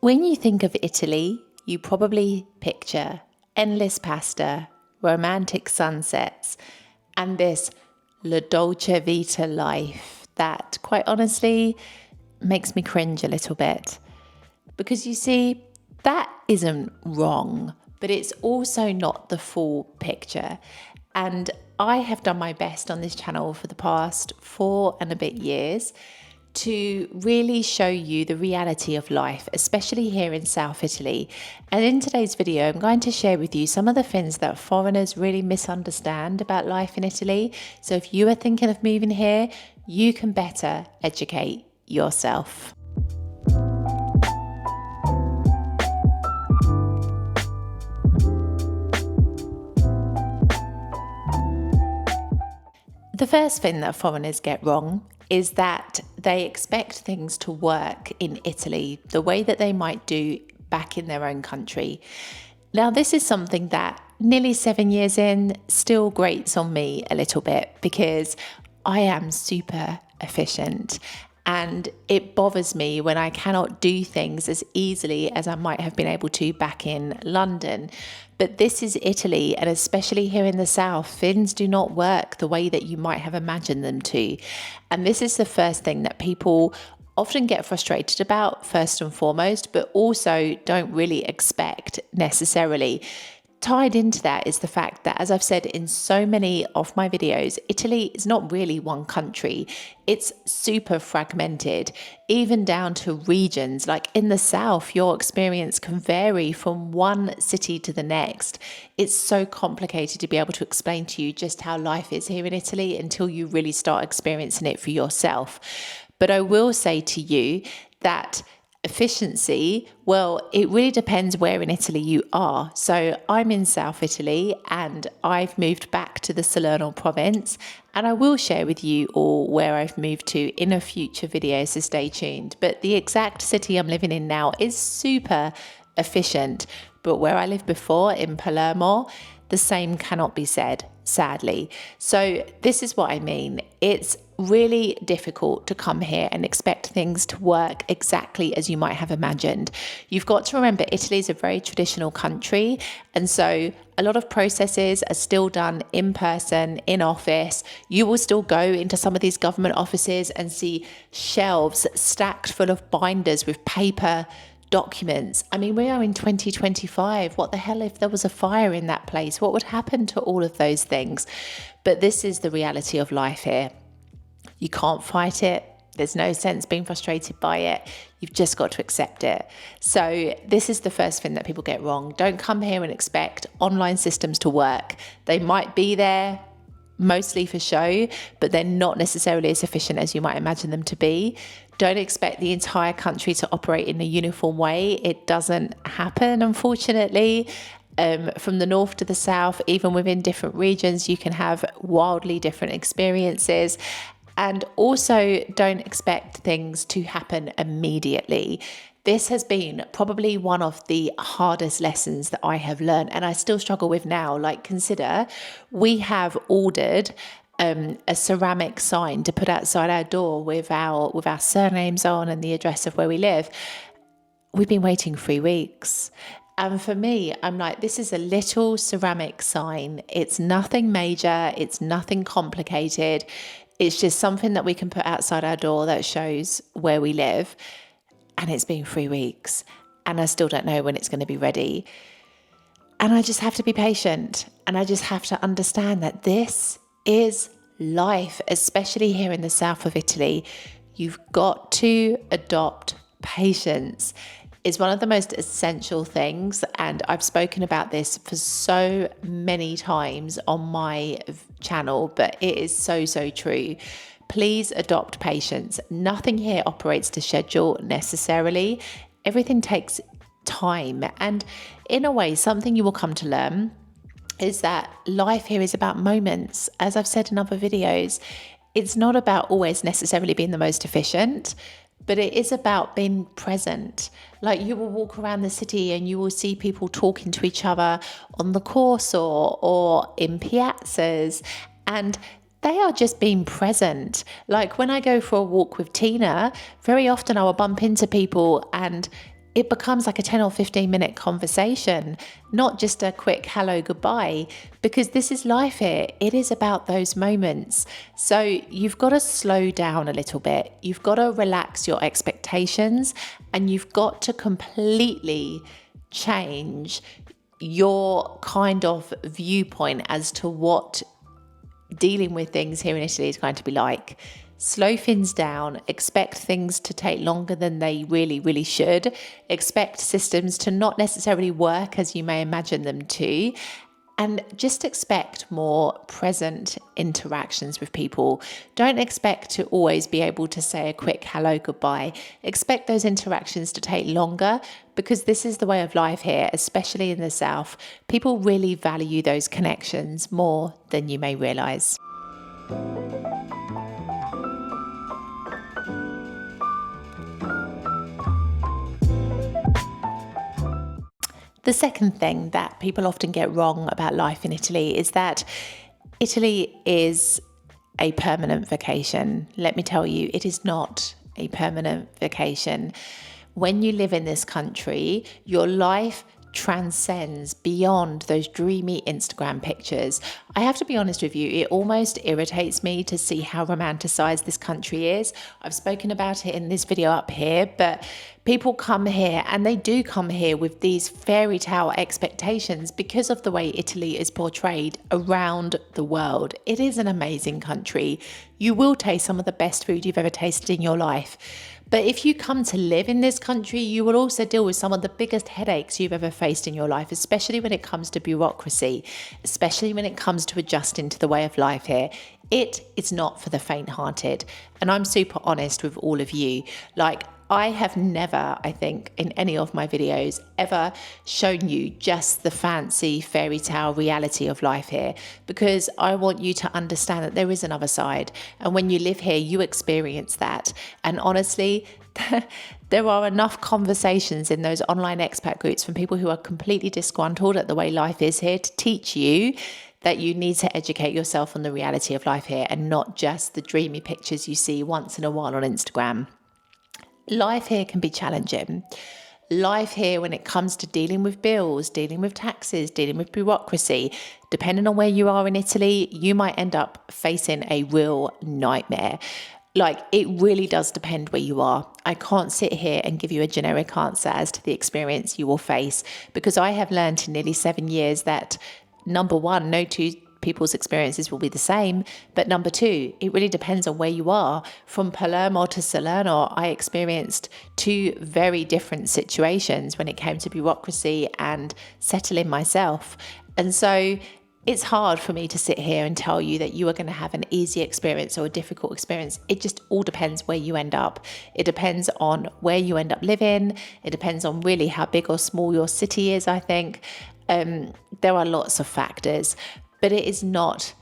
When you think of Italy, you probably picture endless pasta, romantic sunsets, and this La Dolce Vita life that, quite honestly, makes me cringe a little bit. Because you see, that isn't wrong, but it's also not the full picture. And I have done my best on this channel for the past 4 and a bit years to really show you the reality of life, especially here in South Italy. And in today's video, I'm going to share with you some of the things that foreigners really misunderstand about life in Italy. So if you are thinking of moving here, you can better educate yourself. The first thing that foreigners get wrong is that they expect things to work in Italy the way that they might do back in their own country. Now, this is something that nearly 7 years in still grates on me a little bit because I am super efficient. And it bothers me when I cannot do things as easily as I might have been able to back in London. But this is Italy, and especially here in the south, things do not work the way that you might have imagined them to. And this is the first thing that people often get frustrated about, first and foremost, but also don't really expect necessarily. Tied into that is the fact that, as I've said in so many of my videos, Italy is not really one country. It's super fragmented, even down to regions. Like in the south, your experience can vary from one city to the next. It's so complicated to be able to explain to you just how life is here in Italy until you really start experiencing it for yourself. But I will say to you that efficiency, well, it really depends where in Italy you are. So I'm in South Italy and I've moved back to the Salerno province, and I will share with you all where I've moved to in a future video, so stay tuned. But the exact city I'm living in now is super efficient, but where I lived before in Palermo, the same cannot be said, sadly. So this is what I mean. It's really difficult to come here and expect things to work exactly as you might have imagined. You've got to remember Italy is a very traditional country, and so a lot of processes are still done in person, in office. You will still go into some of these government offices and see shelves stacked full of binders with paper documents. I mean, we are in 2025. What the hell if there was a fire in that place? What would happen to all of those things? But this is the reality of life here. You can't fight it. There's no sense being frustrated by it. You've just got to accept it. So this is the first thing that people get wrong. Don't come here and expect online systems to work. They might be there mostly for show, but they're not necessarily as efficient as you might imagine them to be. Don't expect the entire country to operate in a uniform way. It doesn't happen, unfortunately. From the north to the south, even within different regions, you can have wildly different experiences. And also don't expect things to happen immediately. This has been probably one of the hardest lessons that I have learned, and I still struggle with now. Like, consider we have ordered a ceramic sign to put outside our door with our surnames on and the address of where we live. We've been waiting 3 weeks. And for me, I'm like, this is a little ceramic sign. It's nothing major. It's nothing complicated. It's just something that we can put outside our door that shows where we live. And it's been 3 weeks and I still don't know when it's going to be ready. And I just have to be patient, and I just have to understand that this is life, especially here in the south of Italy. You've got to adopt patience. It's one of the most essential things, and I've spoken about this for so many times on my channel, but it is so true. Please adopt patience. Nothing here operates to schedule necessarily. Everything takes time, and in a way, something you will come to learn is that life here is about moments. As I've said in other videos, it's not about always necessarily being the most efficient, but it is about being present. Like, you will walk around the city and you will see people talking to each other on the Corso or in piazzas, and they are just being present. Like, when I go for a walk with Tina, very often I will bump into people and it becomes like a 10 or 15 minute conversation, not just a quick hello, goodbye, because this is life here. It is about those moments. So you've got to slow down a little bit. You've got to relax your expectations, and you've got to completely change your kind of viewpoint as to what dealing with things here in Italy is going to be like. Slow things down, expect things to take longer than they really, really should. Expect systems to not necessarily work as you may imagine them to. And just expect more present interactions with people. Don't expect to always be able to say a quick hello, goodbye. Expect those interactions to take longer, because this is the way of life here, especially in the South. People really value those connections more than you may realize. The second thing that people often get wrong about life in Italy is that Italy is a permanent vacation. Let me tell you, it is not a permanent vacation. When you live in this country, your life transcends beyond those dreamy Instagram pictures. I have to be honest with you, it almost irritates me to see how romanticized this country is. I've spoken about it in this video up here, but people come here, and they do come here with these fairy tale expectations because of the way Italy is portrayed around the world. It is an amazing country. You will taste some of the best food you've ever tasted in your life. But if you come to live in this country, you will also deal with some of the biggest headaches you've ever faced in your life, especially when it comes to bureaucracy, especially when it comes to adjusting to the way of life here. It is not for the faint-hearted. And I'm super honest with all of you. Like, I have never, I think, in any of my videos ever shown you just the fancy fairy tale reality of life here, because I want you to understand that there is another side. And when you live here, you experience that. And honestly, there are enough conversations in those online expat groups from people who are completely disgruntled at the way life is here to teach you that you need to educate yourself on the reality of life here, and not just the dreamy pictures you see once in a while on Instagram. Life here can be challenging. Life here, when it comes to dealing with bills, dealing with taxes, dealing with bureaucracy, depending on where you are in Italy, you might end up facing a real nightmare. Like, it really does depend where you are. I can't sit here and give you a generic answer as to the experience you will face, because I have learned in nearly 7 years that, number one, no two people's experiences will be the same. But number two, it really depends on where you are. From Palermo to Salerno, I experienced two very different situations when it came to bureaucracy and settling myself. And so it's hard for me to sit here and tell you that you are going to have an easy experience or a difficult experience. It just all depends where you end up. It depends on where you end up living. It depends on really how big or small your city is, I think. There are lots of factors. But it is not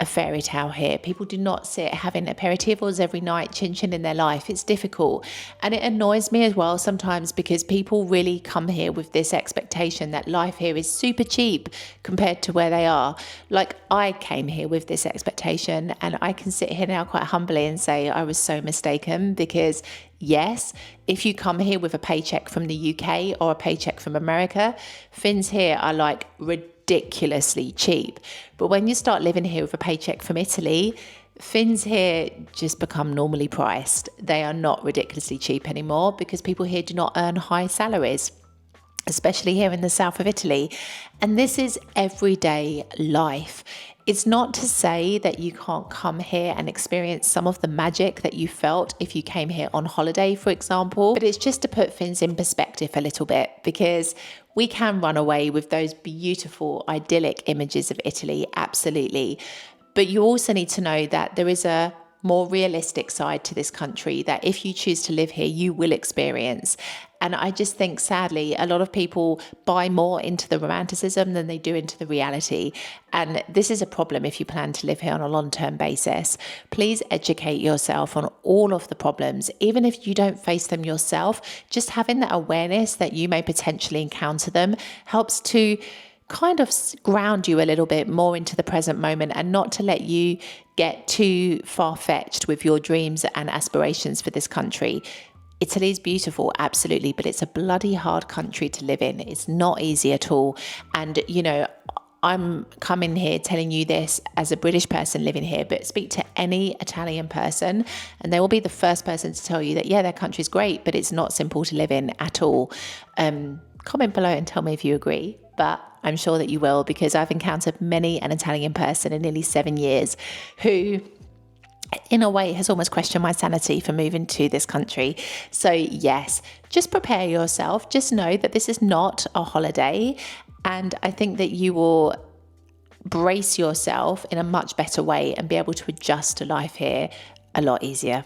a fairy tale here. People do not sit having aperitivos every night, chin-chin in their life. It's difficult. And it annoys me as well sometimes, because people really come here with this expectation that life here is super cheap compared to where they are. Like, I came here with this expectation, and I can sit here now quite humbly and say I was so mistaken, because yes, if you come here with a paycheck from the UK or a paycheck from America, things here are like ridiculously cheap. But when you start living here with a paycheck from Italy, things here just become normally priced. They are not ridiculously cheap anymore, because people here do not earn high salaries, especially here in the south of Italy. And this is everyday life. It's not to say that you can't come here and experience some of the magic that you felt if you came here on holiday, for example, but it's just to put things in perspective a little bit, because we can run away with those beautiful, idyllic images of Italy, absolutely. But you also need to know that there is a more realistic side to this country that if you choose to live here, you will experience. And I just think, sadly, a lot of people buy more into the romanticism than they do into the reality. And this is a problem if you plan to live here on a long-term basis. Please educate yourself on all of the problems, even if you don't face them yourself. Just having that awareness that you may potentially encounter them helps to kind of ground you a little bit more into the present moment, and not to let you get too far-fetched with your dreams and aspirations for this country. Italy's beautiful, absolutely, but it's a bloody hard country to live in. It's not easy at all. And, I'm coming here telling you this as a British person living here, but speak to any Italian person and they will be the first person to tell you that, yeah, their country's great, but it's not simple to live in at all. Comment below and tell me if you agree, but I'm sure that you will, because I've encountered many an Italian person in nearly 7 years who, in a way, has almost questioned my sanity for moving to this country. So yes, just prepare yourself. Just know that this is not a holiday. And I think that you will brace yourself in a much better way and be able to adjust to life here a lot easier.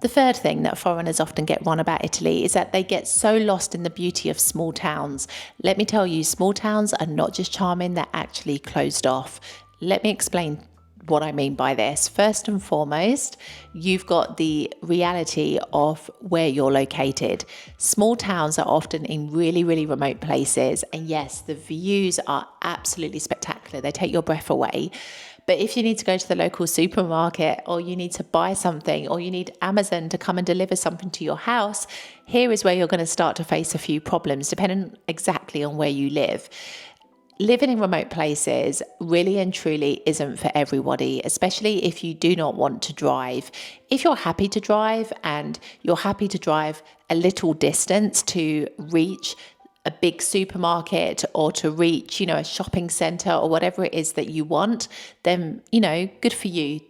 The third thing that foreigners often get wrong about Italy is that they get so lost in the beauty of small towns. Let me tell you, small towns are not just charming, they're actually closed off. Let me explain what I mean by this. First and foremost, you've got the reality of where you're located. Small towns are often in really, really remote places. And yes, the views are absolutely spectacular. They take your breath away. But if you need to go to the local supermarket, or you need to buy something, or you need Amazon to come and deliver something to your house, here is where you're going to start to face a few problems, depending exactly on where you live. Living in remote places really and truly isn't for everybody, especially if you do not want to drive. If you're happy to drive and you're happy to drive a little distance to reach a big supermarket or to reach, a shopping center or whatever it is that you want, then, good for you.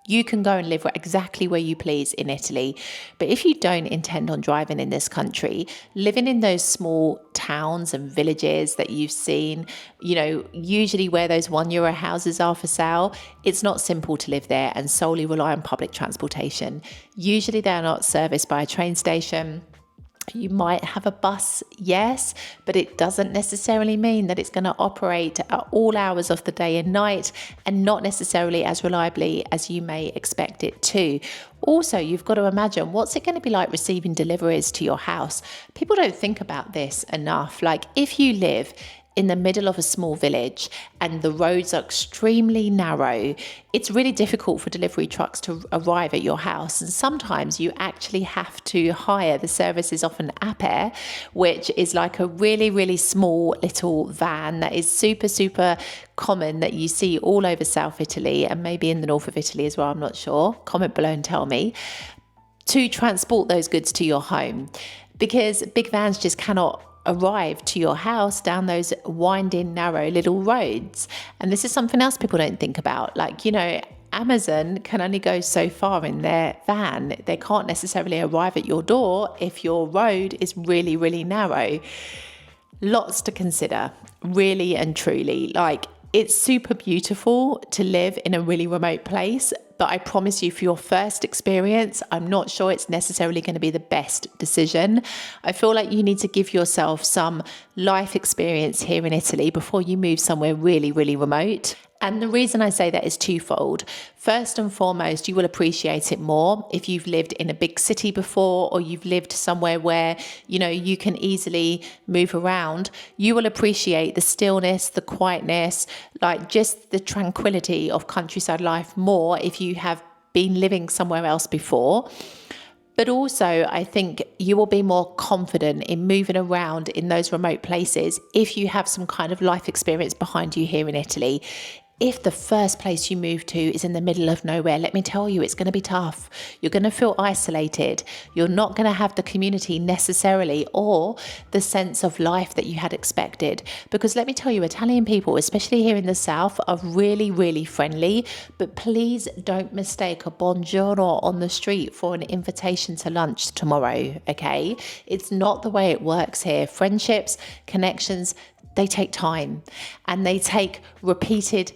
You can go and live exactly where you please in Italy. But if you don't intend on driving in this country, living in those small towns and villages that you've seen, usually where those €1 houses are for sale, it's not simple to live there and solely rely on public transportation. Usually they're not serviced by a train station. You might have a bus, yes, but it doesn't necessarily mean that it's going to operate at all hours of the day and night, and not necessarily as reliably as you may expect it to. Also, you've got to imagine, what's it going to be like receiving deliveries to your house? People don't think about this enough. Like, if you live in the middle of a small village and the roads are extremely narrow, it's really difficult for delivery trucks to arrive at your house. And sometimes you actually have to hire, the service is often Aper, which is like a really, really small little van that is super, super common, that you see all over South Italy and maybe in the north of Italy as well. I'm not sure. Comment below and tell me, to transport those goods to your home, because big vans just cannot arrive to your house down those winding, narrow little roads. And this is something else people don't think about. Like, Amazon can only go so far in their van. They can't necessarily arrive at your door if your road is really, really narrow. Lots to consider, really and truly. Like, it's super beautiful to live in a really remote place, but I promise you, for your first experience, I'm not sure it's necessarily going to be the best decision. I feel like you need to give yourself some life experience here in Italy before you move somewhere really, really remote. And the reason I say that is twofold. First and foremost, you will appreciate it more if you've lived in a big city before, or you've lived somewhere where, you can easily move around. You will appreciate the stillness, the quietness, like just the tranquility of countryside life more if you have been living somewhere else before. But also, I think you will be more confident in moving around in those remote places if you have some kind of life experience behind you here in Italy. If the first place you move to is in the middle of nowhere, let me tell you, it's going to be tough. You're going to feel isolated. You're not going to have the community necessarily, or the sense of life that you had expected. Because let me tell you, Italian people, especially here in the south, are really, really friendly. But please don't mistake a buongiorno on the street for an invitation to lunch tomorrow, okay? It's not the way it works here. Friendships, connections, they take time, and they take repeated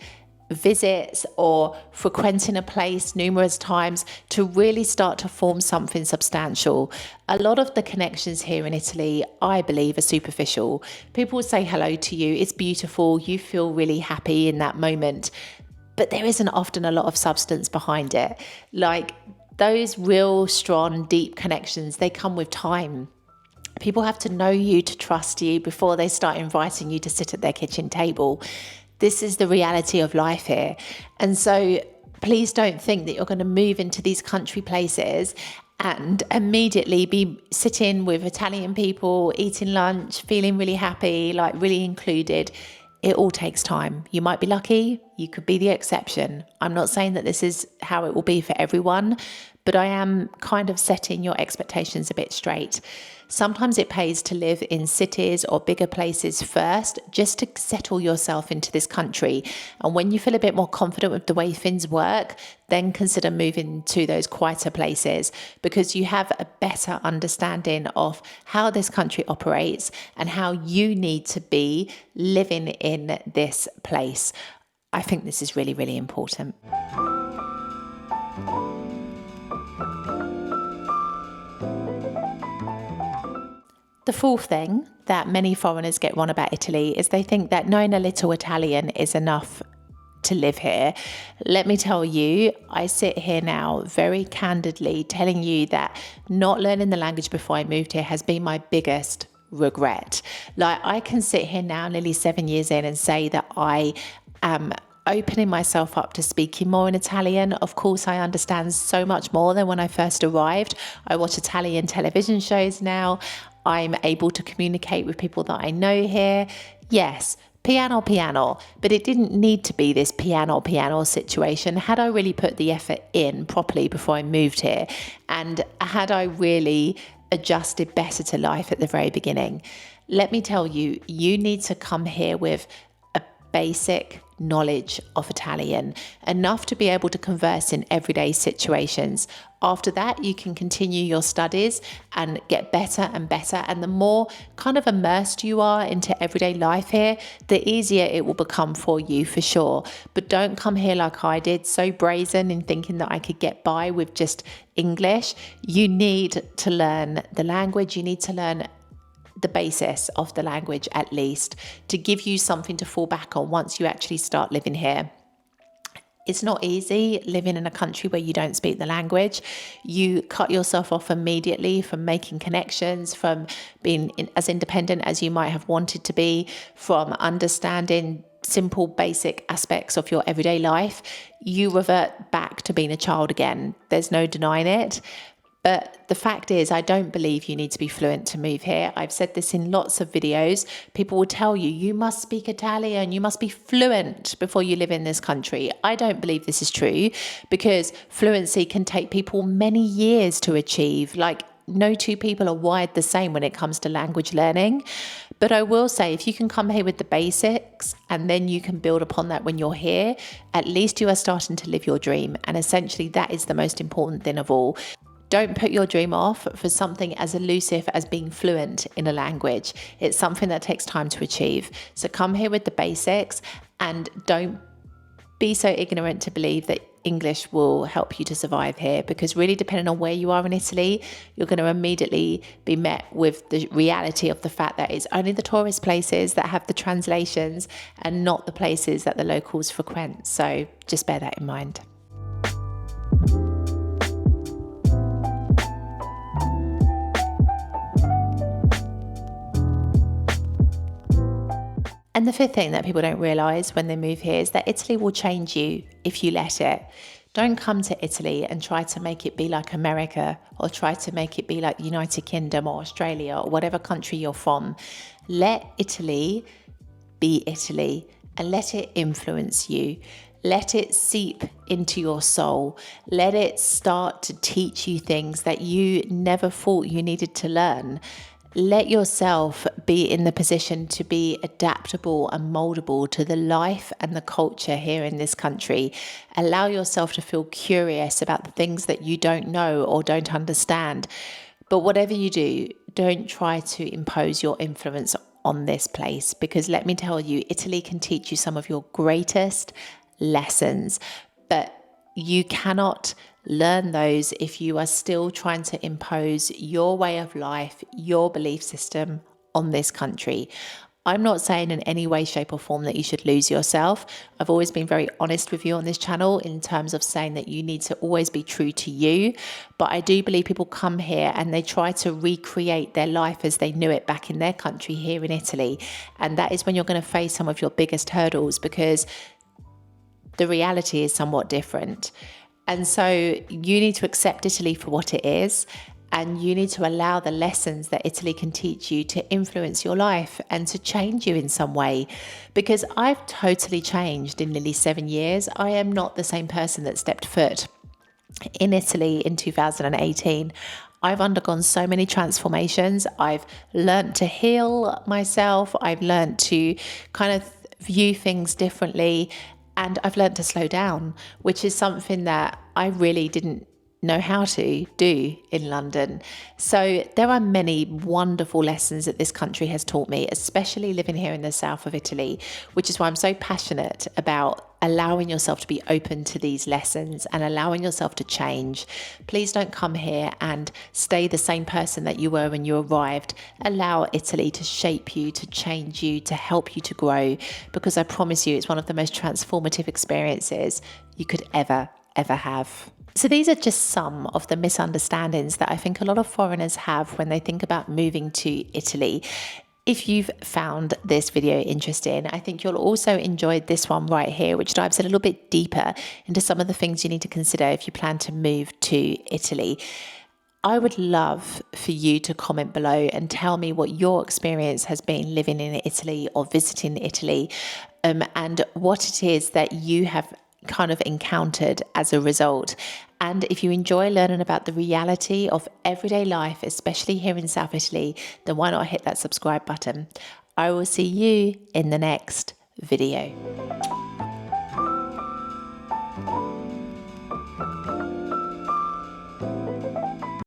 visits or frequenting a place numerous times to really start to form something substantial. A lot of the connections here in Italy, I believe, are superficial. People will say hello to you, it's beautiful, you feel really happy in that moment, but there isn't often a lot of substance behind it. Like, those real strong, deep connections, they come with time. People have to know you to trust you before they start inviting you to sit at their kitchen table. This is the reality of life here. And so please don't think that you're going to move into these country places and immediately be sitting with Italian people, eating lunch, feeling really happy, like really included. It all takes time. You might be lucky, you could be the exception. I'm not saying that this is how it will be for everyone, but I am kind of setting your expectations a bit straight. Sometimes it pays to live in cities or bigger places first, just to settle yourself into this country. And when you feel a bit more confident with the way things work, then consider moving to those quieter places, because you have a better understanding of how this country operates and how you need to be living in this place. I think this is really, really important. The fourth thing that many foreigners get wrong about Italy is they think that knowing a little Italian is enough to live here. Let me tell you, I sit here now very candidly telling you that not learning the language before I moved here has been my biggest regret. Like, I can sit here now nearly 7 years in and say that I am opening myself up to speaking more in Italian. Of course, I understand so much more than when I first arrived. I watch Italian television shows now. I'm able to communicate with people that I know here. Yes, piano, but it didn't need to be this piano situation. Had I really put the effort in properly before I moved here, and had I really adjusted better to life at the very beginning, let me tell you, you need to come here with a basic knowledge of Italian, enough to be able to converse in everyday situations. After that, you can continue your studies and get better and better. And the more kind of immersed you are into everyday life here, the easier it will become for you, for sure. But don't come here like I did, so brazen in thinking that I could get by with just English. You need to learn the language. You need to learn the basis of the language, at least, to give you something to fall back on once you actually start living here. It's not easy living in a country where you don't speak the language. You cut yourself off immediately from making connections, from being as independent as you might have wanted to be, from understanding simple, basic aspects of your everyday life. You revert back to being a child again. There's no denying it. But the fact is, I don't believe you need to be fluent to move here. I've said this in lots of videos. People will tell you, you must speak Italian, you must be fluent before you live in this country. I don't believe this is true, because fluency can take people many years to achieve. Like, no two people are wired the same when it comes to language learning. But I will say, if you can come here with the basics and then you can build upon that when you're here, at least you are starting to live your dream. And essentially, that is the most important thing of all. Don't put your dream off for something as elusive as being fluent in a language. It's something that takes time to achieve. So come here with the basics, and don't be so ignorant to believe that English will help you to survive here, because really, depending on where you are in Italy, you're going to immediately be met with the reality of the fact that it's only the tourist places that have the translations and not the places that the locals frequent. So just bear that in mind. And the fifth thing that people don't realise when they move here is that Italy will change you if you let it. Don't come to Italy and try to make it be like America, or try to make it be like the United Kingdom or Australia or whatever country you're from. Let Italy be Italy and let it influence you. Let it seep into your soul. Let it start to teach you things that you never thought you needed to learn. Let yourself be in the position to be adaptable and moldable to the life and the culture here in this country. Allow yourself to feel curious about the things that you don't know or don't understand. But whatever you do, don't try to impose your influence on this place, because let me tell you, Italy can teach you some of your greatest lessons, but you cannot learn those if you are still trying to impose your way of life, your belief system on this country. I'm not saying in any way, shape or form that you should lose yourself. I've always been very honest with you on this channel in terms of saying that you need to always be true to you. But I do believe people come here and they try to recreate their life as they knew it back in their country here in Italy. And that is when you're going to face some of your biggest hurdles, because the reality is somewhat different. And so you need to accept Italy for what it is. And you need to allow the lessons that Italy can teach you to influence your life and to change you in some way. Because I've totally changed in nearly 7 years. I am not the same person that stepped foot in Italy in 2018. I've undergone so many transformations. I've learned to heal myself. I've learned to kind of view things differently. And I've learned to slow down, which is something that I really didn't know how to do in London. So there are many wonderful lessons that this country has taught me, especially living here in the south of Italy, which is why I'm so passionate about allowing yourself to be open to these lessons and allowing yourself to change. Please don't come here and stay the same person that you were when you arrived. Allow Italy to shape you, to change you, to help you to grow, because I promise you it's one of the most transformative experiences you could ever have. So these are just some of the misunderstandings that I think a lot of foreigners have when they think about moving to Italy. If you've found this video interesting, I think you'll also enjoy this one right here, which dives a little bit deeper into some of the things you need to consider if you plan to move to Italy. I would love for you to comment below and tell me what your experience has been living in Italy or visiting Italy, and what it is that you have kind of encountered as a result. And if you enjoy learning about the reality of everyday life, especially here in South Italy, then why not hit that subscribe button? I will see you in the next video.